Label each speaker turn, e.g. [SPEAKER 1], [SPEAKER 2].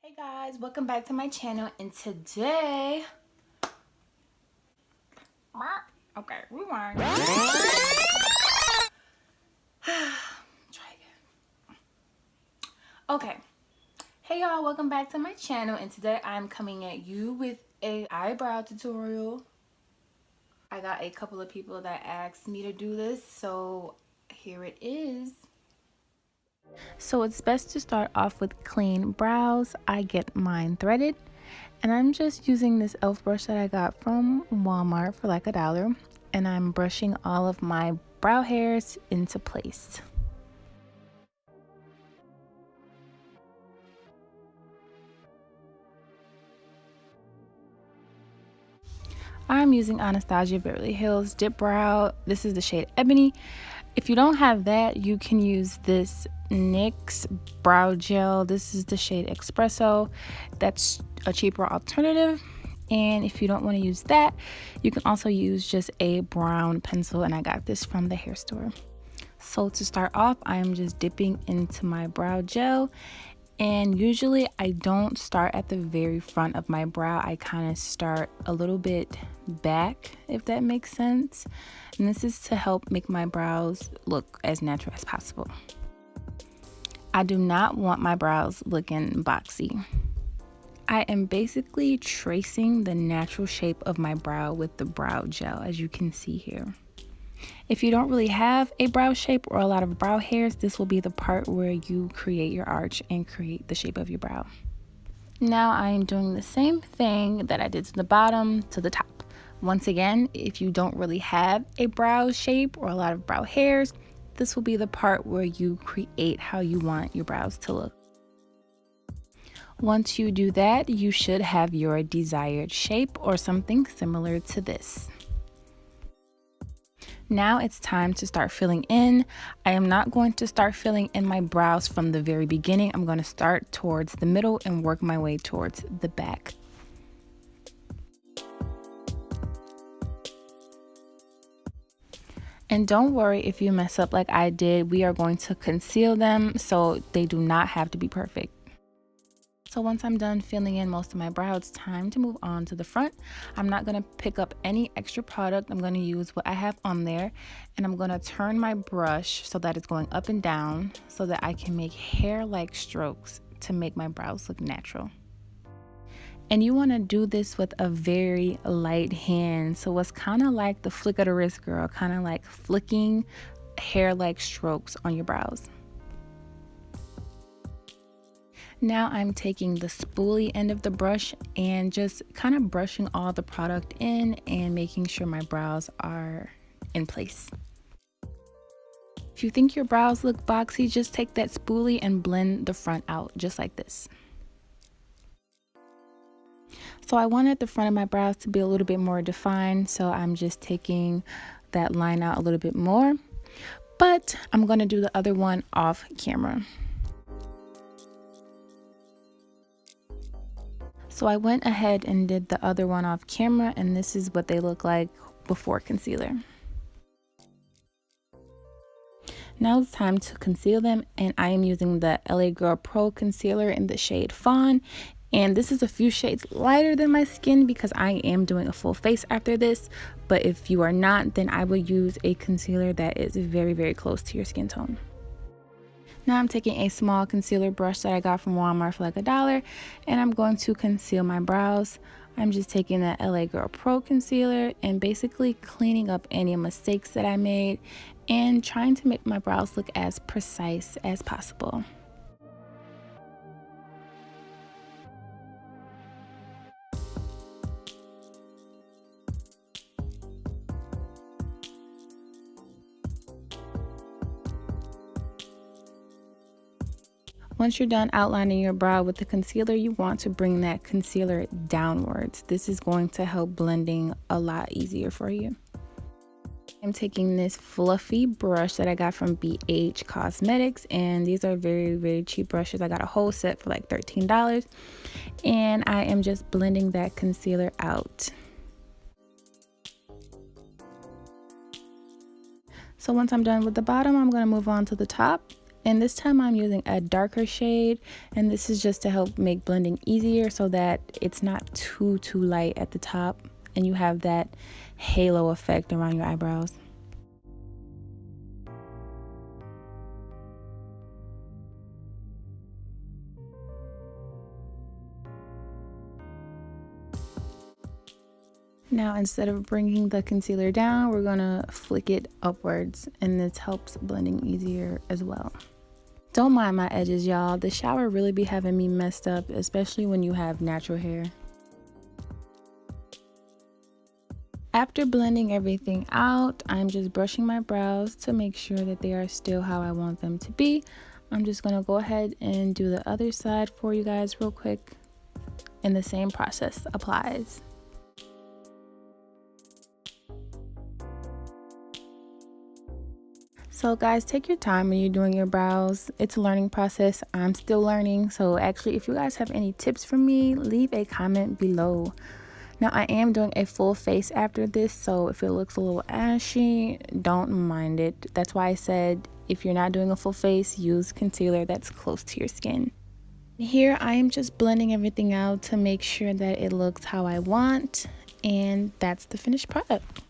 [SPEAKER 1] Hey guys, welcome back to my channel, and today rewind. Try again. Okay, hey y'all, welcome back to my channel, and today I'm coming at you with a eyebrow tutorial. I got a couple of people that asked me to do this, so here it is. So it's best to start off with clean brows. I get mine threaded, and I'm just using this elf brush that I got from Walmart for like $1, and I'm brushing all of my brow hairs into place. I'm using Anastasia Beverly Hills Dipbrow. This is the shade Ebony. If you don't have that, you can use this NYX brow gel. This is the shade Expresso. That's a cheaper alternative. And if you don't want to use that, you can also use just a brown pencil, and I got this from the hair store. So to start off, I am just dipping into my brow gel, and usually I don't start at the very front of my brow. I kind of start a little bit back, if that makes sense. And this is to help make my brows look as natural as possible. I do not want my brows looking boxy. I am basically tracing the natural shape of my brow with the brow gel, as you can see here. If you don't really have a brow shape or a lot of brow hairs, this will be the part where you create your arch and create the shape of your brow. Now I am doing the same thing that I did to the bottom to the top. Once again, if you don't really have a brow shape or a lot of brow hairs, this will be the part where you create how you want your brows to look. Once you do that, you should have your desired shape or something similar to this. Now it's time to start filling in. I am not going to start filling in my brows from the very beginning. I'm going to start towards the middle and work my way towards the back. And don't worry if you mess up like I did. We are going to conceal them, so they do not have to be perfect. So once I'm done filling in most of my brow, it's time to move on to the front. I'm not going to pick up any extra product. I'm going to use what I have on there, and I'm going to turn my brush so that it's going up and down so that I can make hair-like strokes to make my brows look natural. And you want to do this with a very light hand. So it's kind of like the flick of the wrist, girl, kind of like flicking hair-like strokes on your brows. Now I'm taking the spoolie end of the brush and just kind of brushing all the product in and making sure my brows are in place. If you think your brows look boxy, just take that spoolie and blend the front out just like this. So I wanted the front of my brows to be a little bit more defined, so I'm just taking that line out a little bit more. But I'm going to do the other one off camera. So I went ahead and did the other one off camera, and this is what they look like before concealer. Now it's time to conceal them, and I am using the LA Girl Pro Concealer in the shade Fawn. And this is a few shades lighter than my skin because I am doing a full face after this. But if you are not, then I would use a concealer that is very, very close to your skin tone. Now I'm taking a small concealer brush that I got from Walmart for like $1, and I'm going to conceal my brows. I'm just taking that LA Girl Pro Concealer and basically cleaning up any mistakes that I made and trying to make my brows look as precise as possible. Once you're done outlining your brow with the concealer, you want to bring that concealer downwards. This is going to help blending a lot easier for you. I'm taking this fluffy brush that I got from BH Cosmetics, and these are very, very cheap brushes. I got a whole set for like $13, and I am just blending that concealer out. So once I'm done with the bottom, I'm going to move on to the top. And this time I'm using a darker shade, and this is just to help make blending easier so that it's not too light at the top and you have that halo effect around your eyebrows. Now instead of bringing the concealer down, we're gonna flick it upwards, and this helps blending easier as well. Don't mind my edges, y'all. The shower really be having me messed up, especially when you have natural hair. After blending everything out, I'm just brushing my brows to make sure that they are still how I want them to be. I'm just gonna go ahead and do the other side for you guys real quick, and the same process applies. So guys, take your time when you're doing your brows. It's a learning process. I'm still learning. So actually, if you guys have any tips for me, leave a comment below. Now I am doing a full face after this, so if it looks a little ashy, don't mind it. That's why I said if you're not doing a full face, use concealer that's close to your skin. Here I am just blending everything out to make sure that it looks how I want, and that's the finished product.